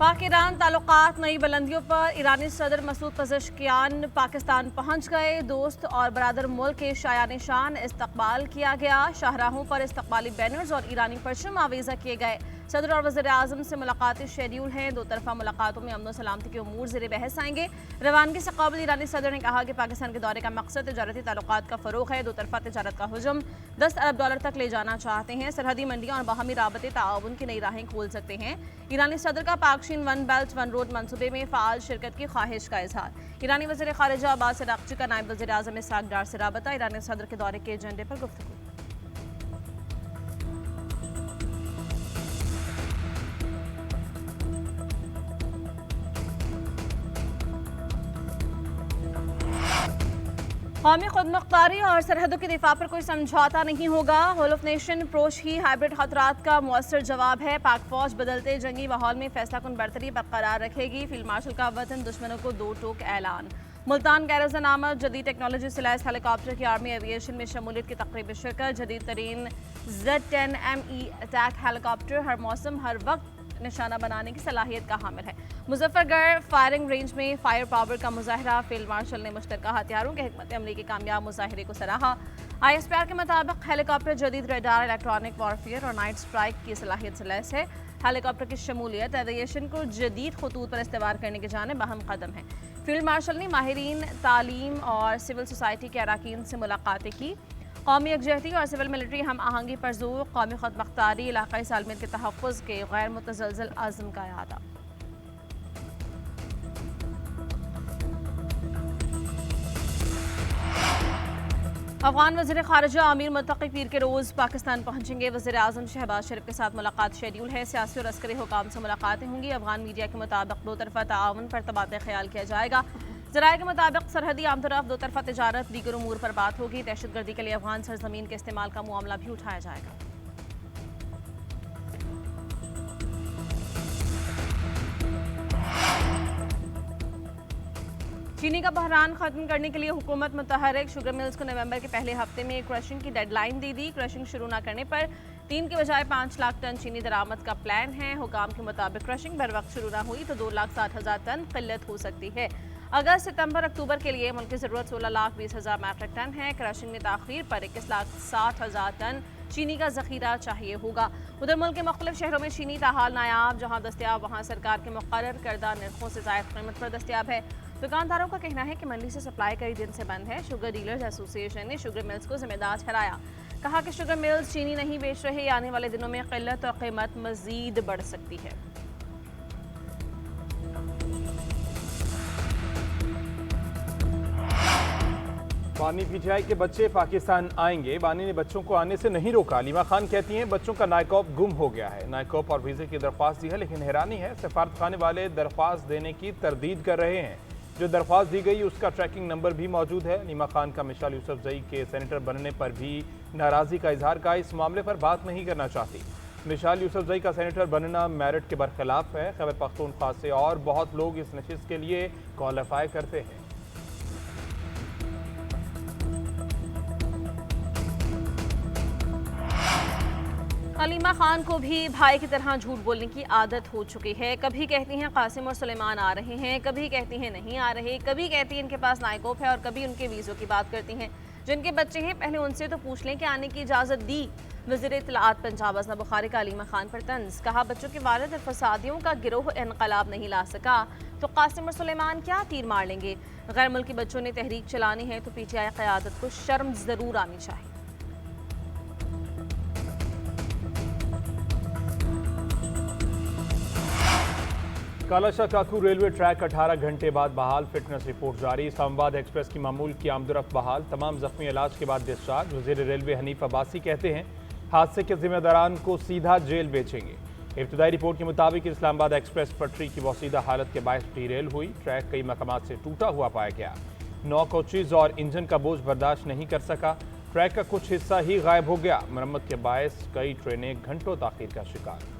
पाक ईरान ताल्लुकात नई बुलंदियों पर। ईरानी सदर मसूद पज़ेश्कियान पाकिस्तान पहुंच गए। दोस्त और बरादर मुल्क के शायान शान इस्तकबाल किया गया। शाहराहों पर इस्तकबाली बैनर्स और ईरानी परचम आवेजा किए गए। सदर और वज़ीर आज़म से मुलाकातें शेड्यूल हैं। दो तरफा मुलाकातों में अमन सलामती के उमूर ज़ेर बहस आएंगे। रवानगी से कबल ईरानी सदर ने कहा कि पाकिस्तान के दौरे का मकसद तजारती ताल्लुकात का फ़रोग़ है। दो तरफा तजारत का हुजम $10 अरब तक ले जाना चाहते हैं। सरहदी मंडियाँ और बाहमी राबते ताउन की नई राहें खोल सकते हैं। ईरानी सदर का पाक चीन वन बेल्ट वन रोड मनसूबे में फ़ाल शिरकत की ख्वाहिश का इजहार। ईरानी वज़ीर ख़ारिजा अब्बास अराग़ची का नायब वज़ीर आज़म इसहाक़ डार से राबता। ईरानी सदर के दौरे के एजेंडे पर गुफ्तगू। कौमी खुदमुख्तारी और सरहदों की दिफा पर कोई समझौता नहीं होगा। होल ऑफ नेशन अप्रोच ही हाइब्रिड खतरात का मौसर जवाब है। पाक फौज बदलते जंगी माहौल में फैसला कुन बरतरी बरकरार रखेगी। फील्ड मार्शल का वतन दुश्मनों को दो टोक ऐलान। मुल्तान गैरसन आमद जदीद टेक्नोलॉजी से लैस हेलीकॉप्टर की आर्मी एविएशन में शमूलियत की तकरीब में शिरकत। जदीद तरीन Z10ME अटैक हेलीकॉप्टर हर मौसम हर वक्त निशाना बनाने की सलाहियत का हामिल है। मुजफ्फरगढ़ फायरिंग रेंज में फायर पावर का मुजाहरा। फील्ड मार्शल ने मुश्तरका हथियारों के हिकमत अमली के कामयाब मुजाहरे को सराहा। ISPR के मुताबिक हेलीकॉप्टर जदीद रडार, इलेक्ट्रॉनिक वॉरफेयर और नाइट स्ट्राइक की सलाहियत से लैस है। हेलीकॉप्टर की शमूलियत एविएशन को जदीद खतूत पर इस्तेमाल करने की जानिब अहम कदम है। फील्ड मार्शल ने माहिरीन तालीम और सिविल सोसाइटी के अरकान से मुलाकातें की। कौमी यकजहती और सिविल मिलिट्री हम आहंगी पर जोर। कौमी खुदमुख्तारी इलाकाई सालमियत के तहफ़्फ़ुज़ के गैर मुतज़लज़ल अज़्म का इरादा। अफ़गान वज़ीर ख़ारिजा आमिर मुत्तक़ी पीर के रोज़ पाकिस्तान पहुंचेंगे। वज़ीर आज़म शहबाज शरीफ के साथ मुलाकात शेड्यूल है। सियासी और अस्करी हुकाम से मुलाकातें होंगी। अफ़गान मीडिया के मुताबिक दो तरफ़ा ताआवुन पर तबादला ख्याल किया जाएगा। ज़राए के मुताबिक सरहदी आमतरफ दो तरफ़ा तजारत दीगर उमूर पर बात होगी। दहशतगर्दी के लिए अफ़गान सरजमीन के इस्तेमाल का मामला भी उठाया जाएगा। चीनी का बहरान खत्म करने के लिए हुकूमत मुतहरिक। शुगर मिल्स को नवंबर के पहले हफ्ते में क्रशिंग की डेडलाइन दे दी। क्रशिंग शुरू न करने पर 3 के बजाय 5 लाख टन चीनी दरामद का प्लान है। हुकाम के मुताबिक क्रशिंग बर वक्त शुरू न हुई तो 2,60,000 टन किल्लत हो सकती है। अगस्त सितंबर अक्टूबर के लिए मुल्क की ज़रूरत 16,20,000 मैट्रिक टन है। क्रशिंग में ताख़ीर पर 21,60,000 टन चीनी का ज़ख़ीरा चाहिए होगा। उधर मुल्क के मुख्तलिफ शहरों में चीनी ताहाल नायाब, जहाँ दस्तियाब वहाँ सरकार के मुक़र्रर करदा निर्खों से ज़ायद कीमत पर दस्तियाब है। दुकानदारों का कहना है कि मंडी से सप्लाई कई दिन से बंद है। शुगर डीलर्स एसोसिएशन ने शुगर मिल्स को जिम्मेदार ठहराया। कहा कि शुगर मिल्स चीनी नहीं बेच रहे। आने वाले दिनों में किल्लत और कीमत मज़ीद बढ़ सकती है। बानी PTI के बच्चे पाकिस्तान आएंगे। बानी ने बच्चों को आने से नहीं रोका। अलीमा खान कहती हैं बच्चों का नायकॉप गुम हो गया है। नायकॉप और वीज़े की दरख्वास्त दी है, लेकिन हैरानी है सफारत खाने वाले दरख्वास्त देने की तरदीद कर रहे हैं। जो दरख्वास्त दी गई उसका ट्रैकिंग नंबर भी मौजूद है। अलीमा खान का मिसाल यूसुफजई के सेनेटर बनने पर भी नाराज़गी का इजहार का इस मामले पर बात नहीं करना चाहती। मिसाल यूसुफजई का सेनेटर बनना मेरिट के बरखिलाफ है। खैबर पख्तूनख्वा से और बहुत लोग इस नशिस्त के लिए क्वालिफाई करते हैं। अलीमा खान को भी भाई की तरह झूठ बोलने की आदत हो चुकी है। कभी कहती हैं कासिम और सुलेमान आ रहे हैं, कभी कहती हैं नहीं आ रहे, कभी कहती हैं इनके पास नायकोप है और कभी उनके वीज़ों की बात करती हैं। जिनके बच्चे हैं पहले उनसे तो पूछ लें कि आने की इजाज़त दी। वज़ीर इत्तलाआत पंजाब अज़ना बुखारी का अलीमा खान पर तंज। कहा बच्चों के वालिद और फसादियों का गिरोह इनकलाब नहीं ला सका तो कासिम और सुलेमान क्या तीर मार लेंगे। गैर मुल्की बच्चों ने तहरीक चलानी है तो PTI क़यादत को शर्म ज़रूर आनी चाहिए। कालाशाह काकू रेलवे ट्रैक 18 घंटे बाद बहाल। फिटनेस रिपोर्ट जारी। इस्लामाबाद एक्सप्रेस की मामूल की आमदरफ्त बहाल। तमाम जख्मी इलाज के बाद डिस्चार्ज। वज़ीर रेलवे हनीफ अब्बासी कहते हैं हादसे के जिम्मेदारान को सीधा जेल भेजेंगे। इब्तदाई रिपोर्ट के मुताबिक इस्लामाबाद एक्सप्रेस पटरी की वसीदा हालत के बायस डीरेल हुई। ट्रैक कई मकामात से टूटा हुआ पाया गया। 9 कोचेज और इंजन का बोझ बर्दाश्त नहीं कर सका। ट्रैक का कुछ हिस्सा ही गायब हो गया। मरम्मत के बायस कई ट्रेनें घंटों ताख़ीर का शिकार।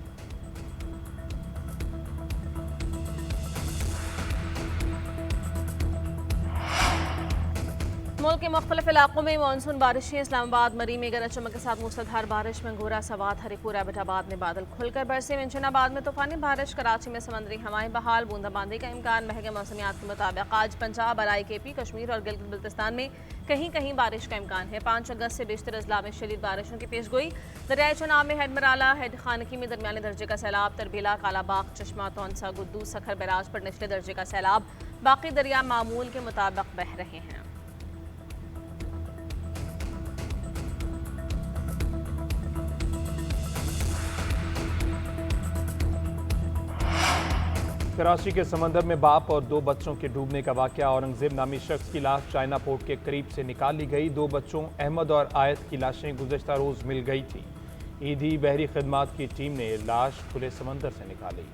मुल्क के मुख्तलिफ इलाकों में मानसून बारिशें। इस्लामाबाद मरी में गरज चमक के साथ मूसलाधार बारिश में घोरा सवात। हरीपुर एबटाबाद में बादल खुलकर बरसे। मिंशनाबाद में तूफानी बारिश। कराची में समंदरी हवाएं बहाल। बूंदाबांदी का इम्कान। महंगे मौसमियात के मुताबिक आज पंजाब, अलाई, केपी, कश्मीर और गिलगित बल्तिस्तान में कहीं कहीं बारिश का इम्कान है। 5 अगस्त से बेशतर अजला में शदीद बारिशों की पेशगोई। दरियाए चनाब में हेडमराला, हेड खानकी में दरमियाने दर्जे का सैलाब। तरबीला, कालाबाग, चश्मा, तौनसा, गुद्दू, सखर बैराज पर निचले दर्जे का सैलाब। बाकी दरिया मामूल के मुताबिक बह रहे हैं। कराची के समंदर में बाप और 2 बच्चों के डूबने का वाकया। औरंगजेब नामी शख्स की लाश चाइना पोर्ट के करीब से निकाल ली गई। 2 बच्चों अहमद और आयत की लाशें गुज़श्ता रोज मिल गई थी। ईदी बहरी खिदमात की टीम ने लाश खुले समंदर से निकाली।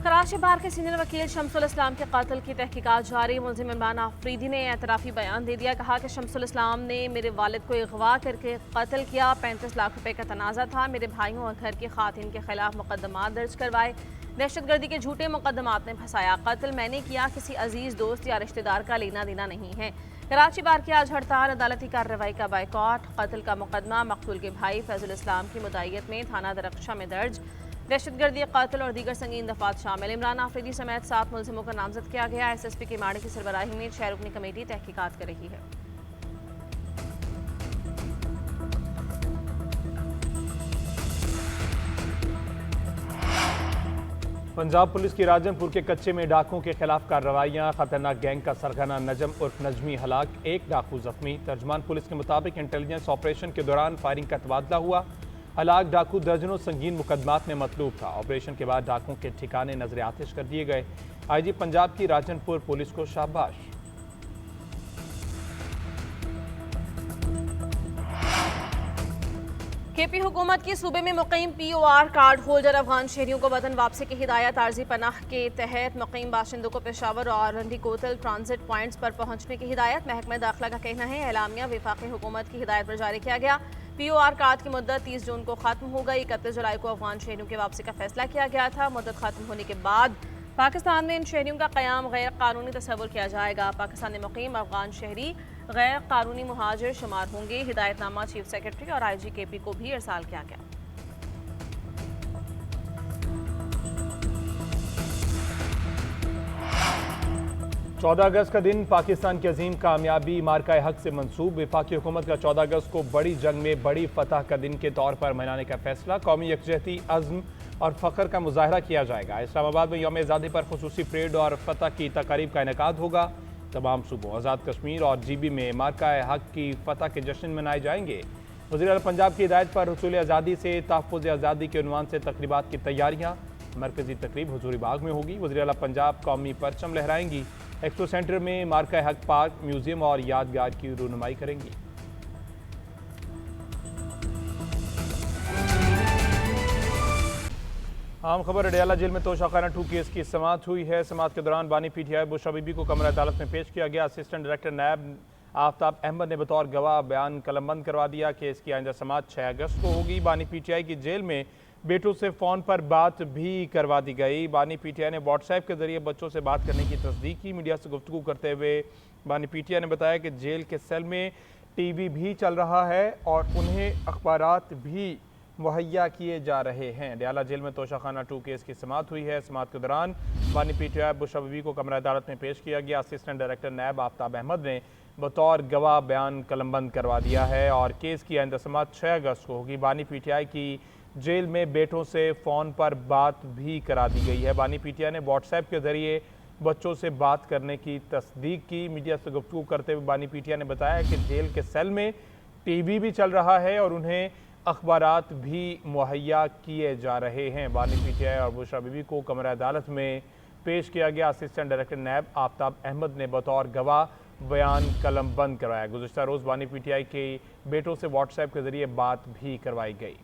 कराची बार के सीनियर वकील शमसुल इस्लाम के कत्ल की तहकीकात जारी। मुलजिम इमरान आफरीदी ने एतराफ़ी बयान दे दिया। कहा कि शमसुल इस्लाम ने मेरे वालिद को अगवा करके कत्ल किया। 35 लाख रुपए का तनाज़ा था। मेरे भाइयों और घर की खातिन के खिलाफ मुकदमा दर्ज करवाए। दहशतगर्दी के झूठे मुकदमात में फंसाया। कत्ल मैंने किया, किसी अजीज दोस्त या रिश्तेदार का लेना देना नहीं है। कराची बार की आज हड़ताल। अदालती कार्रवाई का बाइकॉट। कत्ल का मुकदमा मकतूल के भाई फैजुल इस्लाम की मुदायत में थाना दरख्शा में दर्ज। दहशतगर्दी, कत्ल और दीगर संगीन दफात शामिल। इमरान आफरीदी समेत 7 मुलजिमों को नामजद किया गया। SSP की माड़ी की सरबराही में 6 रुकनी कमेटी तहकीकात कर रही है। पंजाब पुलिस की राजनपुर के कच्चे में डाकुओं के खिलाफ कार्रवाइयां। खतरनाक गैंग का सरगना नजम उर्फ नजमी हलाक, 1 डाकू जख्मी। तर्जमान पुलिस के मुताबिक इंटेलिजेंस ऑपरेशन के दौरान फायरिंग का तबादला हुआ। हलाक डाकू दर्जनों संगीन मुकदमात में मतलूब था। ऑपरेशन के बाद डाकुओं के ठिकाने नजर आतिश कर दिए गए। IG पंजाब की राजनपुर पुलिस को शाबाश। KP हुकूमत की सूबे में मुकीम POR कार्ड होल्डर अफगान शहरियों को वतन वापसी की हिदायत। आर्जी पनाह के तहत मुकीम बाशिंदों को पेशावर और रंडी कोतल ट्रांजिट पॉइंट्स पर पहुंचने की हिदायत। महकमा दाखिला का कहना है एलामिया वफाकी हुकूमत की हिदायत पर जारी किया गया। POR कार्ड की मुद्दत 30 जून को खत्म हो गई। 31 जुलाई को अफगान शहरियों की वापसी का फैसला किया गया था। मुद्दत खत्म होने के बाद पाकिस्तान में इन शहरियों का क़याम गैर कानूनी तस्वुर किया जाएगा। पाकिस्तान में मुकीम अफगान शहरी गैर कानूनी मुहाजिर शुमार होंगे। हिदायतनामा चीफ सेक्रेटरी और IG KP को भी इरसाल किया गया। चौदह अगस्त का दिन पाकिस्तान की अजीम कामयाबी मार्का हक से मंसूब। वफाकी हुकूमत का 14 अगस्त को बड़ी जंग में बड़ी फतह का दिन के तौर पर मनाने का फैसला। कौमी यकजहती, अज़्म और फ़ख्र का मुजाहरा किया जाएगा। इस्लामाबाद में यौम आज़ादी पर खुसूसी परेड और फतह की तकारीब का इनेकाद होगा। तमाम सूबों आज़ाद कश्मीर और GB में मार्का हक की फतह के जश्न मनाए जाएंगे। वज़ीर आला पंजाब की हिदायत पर हुसूल आज़ादी से तहफ़्फ़ुज़ आज़ादी के उन्वान से तकरीबात की तैयारियाँ। मरकज़ी तकरीब हुजूरी बाग में होगी। वज़ीर आला पंजाब कौमी परचम लहराएंगी। एक्सपो सेंटर में मार्का हक पार्क, म्यूजियम और यादगार की रूनुमाई करेंगी। आम खबर, अडयाला जेल में तोशाखाना 2 केस की समाअत हुई है। समाअत के दौरान बानी PTI बुशरा बीबी को कमरा अदालत में पेश किया गया। असिस्टेंट डायरेक्टर नायब आफ्ताब अहमद ने बतौर गवाह बयान कलमबंद करवा दिया। केस की आइंदा समाअत 6 अगस्त को होगी। बानी PTI की जेल में बेटों से फ़ोन पर बात भी करवा दी गई। बानी PTI ने व्हाट्सएप के जरिए बच्चों से बात करने की तस्दीक की। मीडिया से गुफ्तगू करते हुए बानी PTI ने बताया कि जेल के सेल में TV भी चल रहा है और उन्हें अखबारात भी मुहैया किए जा रहे हैं। अडयाला जेल में तोशाखाना 2 केस की समाअत हुई है। समाअत के दौरान बानी PTI बुशरा बीबी को कमरा अदालत में पेश किया गया। असिस्टेंट डायरेक्टर नायब आफ्ताब अहमद ने बतौर गवाह बयान कलमबंद करवा दिया है और केस की आइंदा समाअत 6 अगस्त को होगी। बानी PTI की जेल में बेटों से फ़ोन पर बात भी करा दी गई है। बानी PTI ने व्हाट्सएप के ज़रिए बच्चों से बात करने की तस्दीक की। मीडिया से गुफ्तगू करते हुए बानी PTI ने बताया कि जेल के सेल में TV भी चल रहा है और उन्हें अखबारात भी मुहैया किए जा रहे हैं। बानी PTI और बुशरा बीबी को कमरा अदालत में पेश किया गया। असिस्टेंट डायरेक्टर नायब आफ्ताब अहमद ने बतौर गवाह बयान कलमबंद करवाया। गुज़श्ता रोज़ बानी PTI के बेटों से व्हाट्सएप के ज़रिए बात भी करवाई गई।